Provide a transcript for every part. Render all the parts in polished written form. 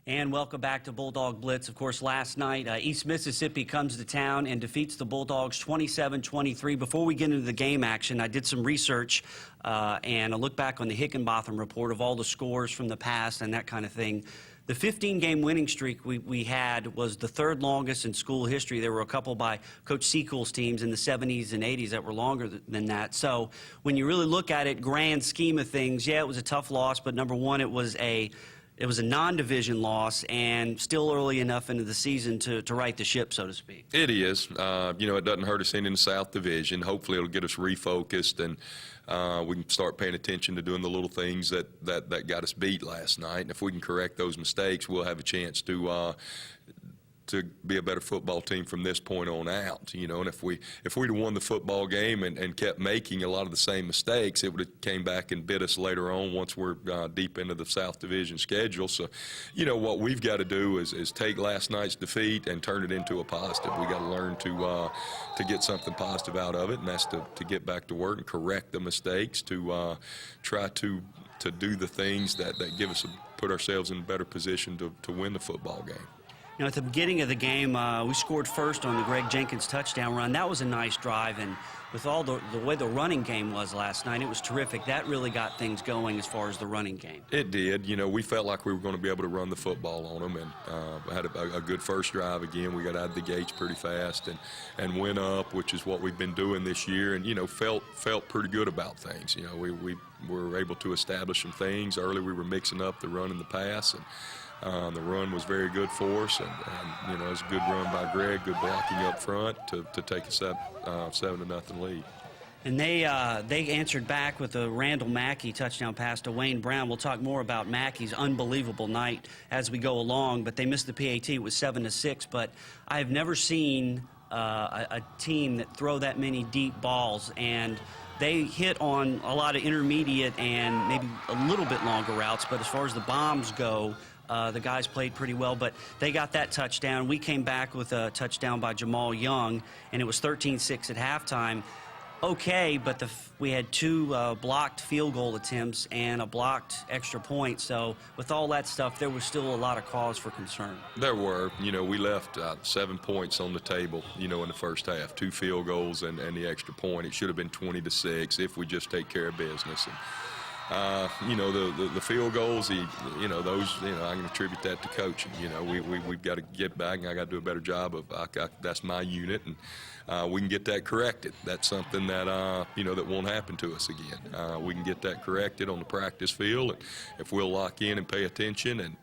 And welcome back to Bulldog Blitz. Of course, last night, East Mississippi comes to town and defeats the Bulldogs 27-23. Before we get into the game action, I did some research and a look back on the Hickenbotham report of all the scores from the past and that kind of thing. The 15-game winning streak we had was the third longest in school history. There were a couple by Coach Seacool's teams in the 70s and 80s that were longer than that. So when you really look at it, grand scheme of things, yeah, it was a tough loss, but number one, it was a non-division loss and still early enough into the season to right the ship, so to speak. It is. It doesn't hurt us in the South Division. Hopefully it'll get us refocused and we can start paying attention to doing the little things that got us beat last night. And if we can correct those mistakes, we'll have a chance to be a better football team from this point on out, and if we'd have won the football game and kept making a lot of the same mistakes, it would have came back and bit us later on once we're deep into the South Division schedule. So, what we've got to do is take last night's defeat and turn it into a positive. We got to learn to get something positive out of it, and that's to get back to work and correct the mistakes, to try to do the things that give us put ourselves in a better position to win the football game. At the beginning of the game, we scored first on the Greg Jenkins touchdown run. That was a nice drive, and with all the way the running game was last night, it was terrific. That really got things going as far as the running game. It did. We felt like we were going to be able to run the football on them, and had a good first drive again. We got out of the gates pretty fast and went up, which is what we've been doing this year, and felt pretty good about things. We were able to establish some things. Early we were mixing up the run and the pass, and the run was very good for us, and it was a good run by Greg, good blocking up front to take us up 7-0 lead. And they answered back with a Randall Mackey touchdown pass to Wayne Brown. We'll talk more about Mackey's unbelievable night as we go along, but they missed the PAT. It was 7-6, but I have never seen a team that throw that many deep balls, and they hit on a lot of intermediate and maybe a little bit longer routes, but as far as the bombs go, the guys played pretty well, but they got that touchdown. We came back with a touchdown by Jamal Young, and it was 13-6 at halftime. Okay, but we had two blocked field goal attempts and a blocked extra point. So with all that stuff, there was still a lot of cause for concern. There were. We left 7 points on the table, in the first half. 2 field goals and the extra point. It should have been 20-6 if we just take care of business. And, the field goals, those, I can attribute that to coaching. We've got to get back, and I got to do a better job of, that's my unit, and we can get that corrected. That's something that, that won't happen to us again. We can get that corrected on the practice field, and if we'll lock in and pay attention, and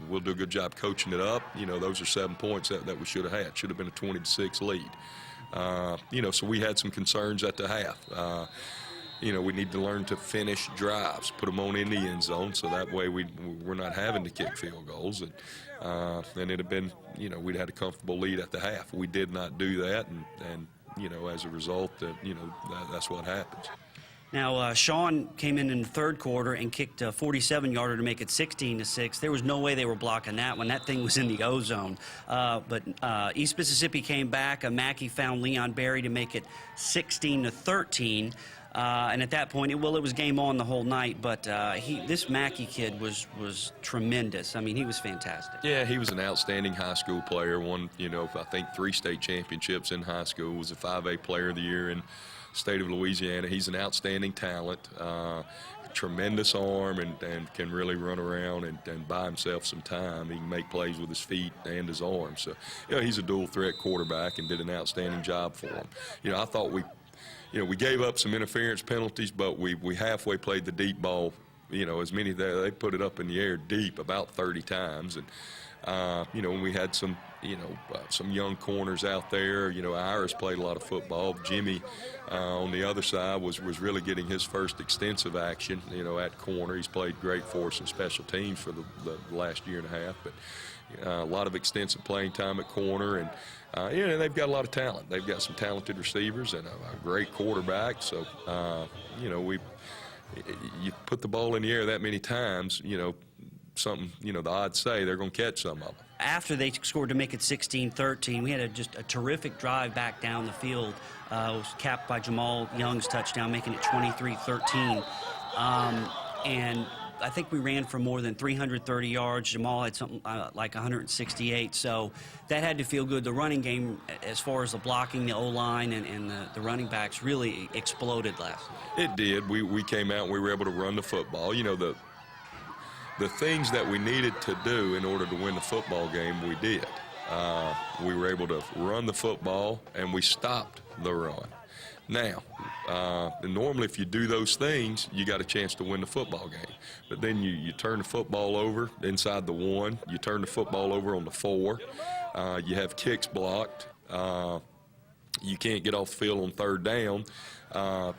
we'll do a good job coaching it up, those are 7 points that we should have had. Should have been a 20-6 lead. So we had some concerns at the half. We need to learn to finish drives, put them on in the end zone, so that way we're not having to kick field goals. And it'd have been, we'd had a comfortable lead at the half. We did not do that, and as a result, that's what happens. Now, Sean came in the third quarter and kicked a 47-yarder to make it 16-6. There was no way they were blocking that one. That thing was in the O-zone. But East Mississippi came back. Mackey found Leon Berry to make it 16-13. And at that point, it was game on the whole night. But this Mackey kid was tremendous. I mean, he was fantastic. Yeah, he was an outstanding high school player. Won, I think 3 state championships in high school. Was a 5A player of the year in the state of Louisiana. He's an outstanding talent. Tremendous arm, and can really run around and buy himself some time. He can make plays with his feet and his arm. So, he's a dual threat quarterback and did an outstanding job for him. I thought we gave up some interference penalties, but we halfway played the deep ball. As many they put it up in the air deep about 30 times, and when we had some young corners out there. Iris played a lot of football. Jimmy on the other side was really getting his first extensive action. At corner, he's played great for us in special teams for the last year and a half, but a lot of extensive playing time at corner, and they've got a lot of talent. They've got some talented receivers and a great quarterback. So, you put the ball in the air that many times, something, the odds say they're going to catch some of them. After they scored to make it 16-13, we had just a terrific drive back down the field. It was capped by Jamal Young's touchdown, making it 23-13. And I think we ran for more than 330 yards. Jamal had something like 168, so that had to feel good. The running game, as far as the blocking, the O-line, and the running backs really exploded last night. It did. We came out and we were able to run the football. You know, the things that we needed to do in order to win the football game, we did. We were able to run the football, and we stopped the run. Now, normally if you do those things, you got a chance to win the football game. But then you turn the football over inside the 1, you turn the football over on the 4, you have kicks blocked, you can't get off the field on 3rd down.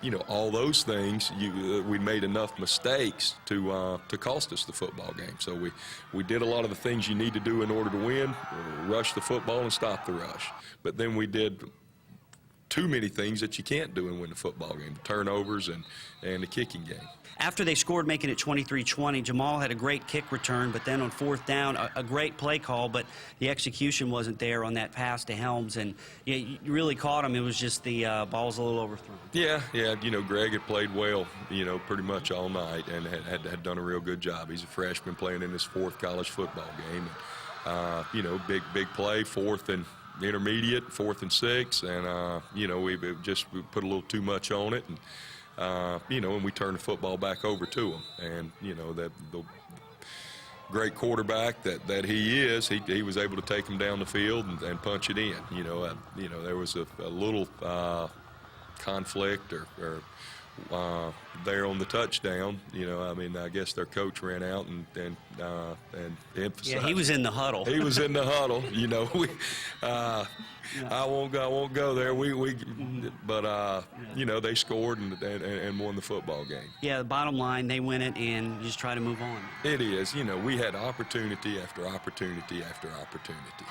You know, all those things, we made enough mistakes to cost us the football game. So we did a lot of the things you need to do in order to win, rush the football and stop the rush. But then we did too many things that you can't do and win the football game, turnovers and the kicking game. After they scored, making it 23-20, Jamal had a great kick return, but then on 4th down, a great play call, but the execution wasn't there on that pass to Helms, and you really caught him. It was just the ball was a little overthrown. Yeah, you know, Greg had played well, you know, pretty much all night and had done a real good job. He's a freshman playing in his 4th college football game. You know, big play, 4th and intermediate, 4th and 6, and you know, we put a little too much on it, and you know, and we turned the football back over to him. And you know, that the great quarterback that he is, he was able to take him down the field and punch it in. You know, there was a little conflict or there on the touchdown. You know, I mean, I guess their coach ran out and emphasized. Yeah, he was in the huddle. He was in the huddle. You know, I won't go there. But you know, they scored and won the football game. Yeah, the bottom line, they win it and just try to move on. It is. You know, we had opportunity after opportunity after opportunity,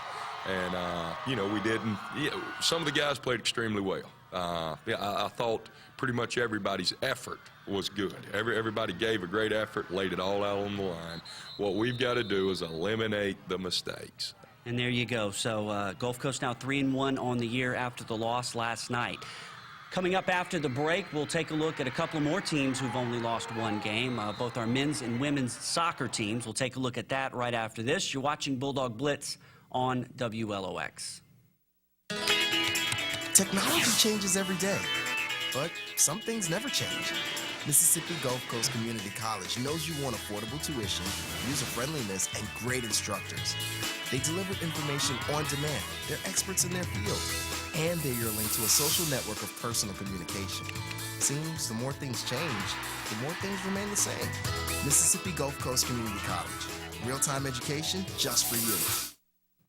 and you know, we didn't. You know, some of the guys played extremely well. Yeah, I thought pretty much everybody's effort was good. Everybody gave a great effort, laid it all out on the line. What we've got to do is eliminate the mistakes. And there you go. So Gulf Coast now 3-1 on the year after the loss last night. Coming up after the break, we'll take a look at a couple more teams who've only lost one game, both our men's and women's soccer teams. We'll take a look at that right after this. You're watching Bulldog Blitz on WLOX. Technology changes every day, but some things never change. Mississippi Gulf Coast Community College knows you want affordable tuition, user-friendliness, and great instructors. They deliver information on demand. They're experts in their field, and they're your link to a social network of personal communication. Seems the more things change, the more things remain the same. Mississippi Gulf Coast Community College. Real-time education just for you.